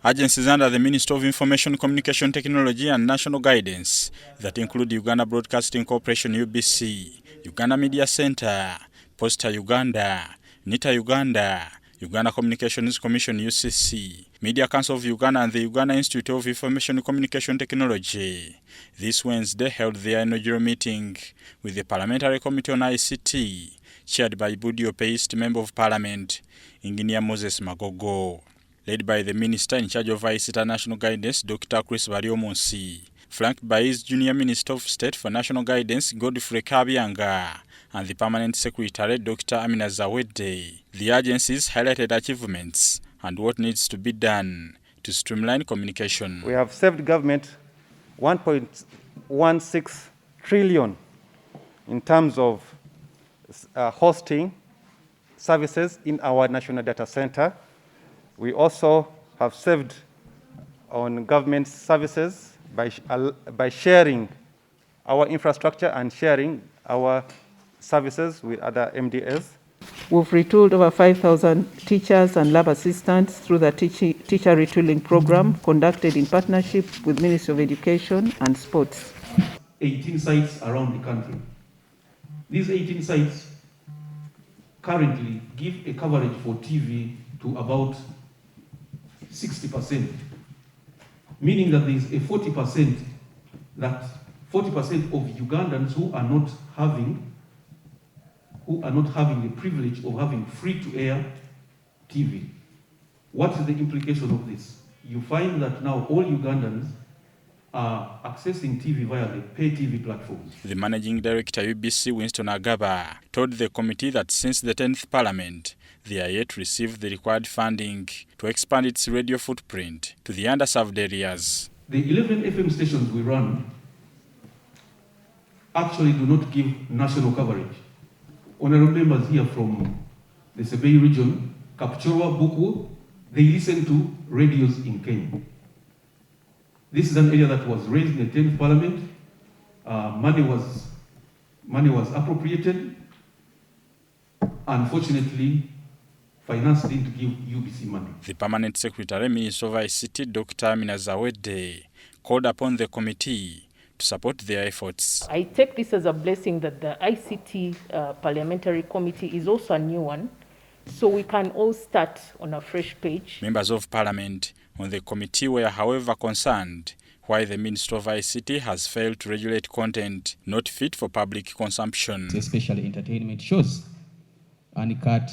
Agencies under the Ministry of Information, Communication Technology and National Guidance that include Uganda Broadcasting Corporation UBC, Uganda Media Center, Posta Uganda, NITA Uganda, Uganda Communications Commission UCC, Media Council of Uganda and the Uganda Institute of Information Communication Technology this Wednesday held their inaugural meeting with the Parliamentary Committee on ICT, chaired by Budio Paste Member of Parliament, Engineer Moses Magogo. Led by the Minister in charge of ICT National Guidance, Dr. Chris Bariomonsi, flanked by his Junior Minister of State for National Guidance, Godfrey Kabyanga, and the Permanent Secretary, Dr. Amina Zawede. The agencies highlighted achievements and what needs to be done to streamline communication. We have saved government 1.16 trillion in terms of hosting services in our national data center. We also have saved on government services by sharing our infrastructure and sharing our services with other MDAs. We've retooled over 5,000 teachers and lab assistants through the teacher retooling program conducted in partnership with Ministry of Education and Sports. 18 sites around the country. These 18 sites currently give a coverage for TV to about 60%, meaning that there is a 40% of Ugandans who are not having the privilege of having free-to-air TV. What is the implication of this? You find that now all Ugandans are accessing TV via the pay TV platforms. The Managing Director UBC, Winston Agaba, told the committee that since the 10th Parliament, they are yet to receive the required funding to expand its radio footprint to the underserved areas. The 11 FM stations we run actually do not give national coverage. Honorable members here from the Sebei region, Kapchorwa, Buku, they listen to radios in Kenya. This is an area that was raised in the 10th Parliament. Money was appropriated. Unfortunately, finance didn't give UBC money. The Permanent Secretary, Minister of ICT, Dr. Amina Zawede, called upon the committee to support their efforts. I take this as a blessing that the ICT Parliamentary Committee is also a new one, so we can all start on a fresh page. Members of Parliament on the committee were, however, concerned why the Minister of ICT has failed to regulate content not fit for public consumption. Especially entertainment shows, Anikat,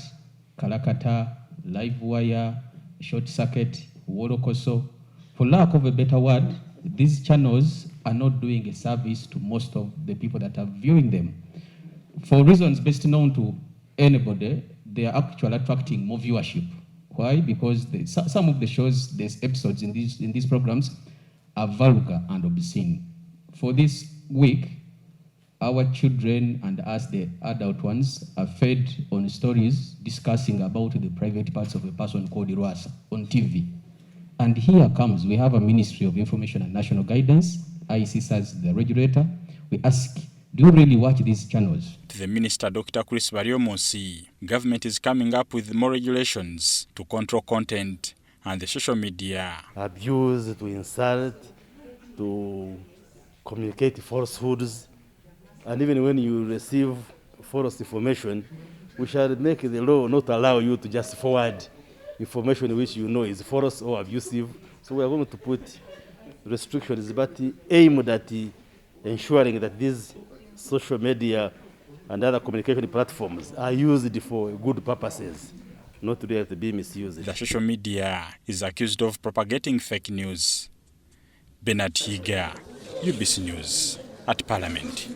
Kalakata, Live Wire, Short Circuit, Worokoso. For lack of a better word, these channels are not doing a service to most of the people that are viewing them. For reasons best known to anybody, they are actually attracting more viewership. Why? Because some of the shows, there's episodes in these programs are vulgar and obscene. For this week, our children and us, the adult ones, are fed on stories discussing about the private parts of a person called Irwasa on TV. And here comes, we have a Ministry of Information and National Guidance, ICC as the regulator. We ask, do you really watch these channels? To the Minister, Dr. Chris Bariomonsi, government is coming up with more regulations to control content and the social media. Abuse, to insult, to communicate falsehoods, and even when you receive false information, we shall make the law not allow you to just forward information which you know is false or abusive. So we are going to put restrictions, but aimed at ensuring that these social media and other communication platforms are used for good purposes, not to be misused. The social media is accused of propagating fake news. Bernard Higa, UBC News at Parliament.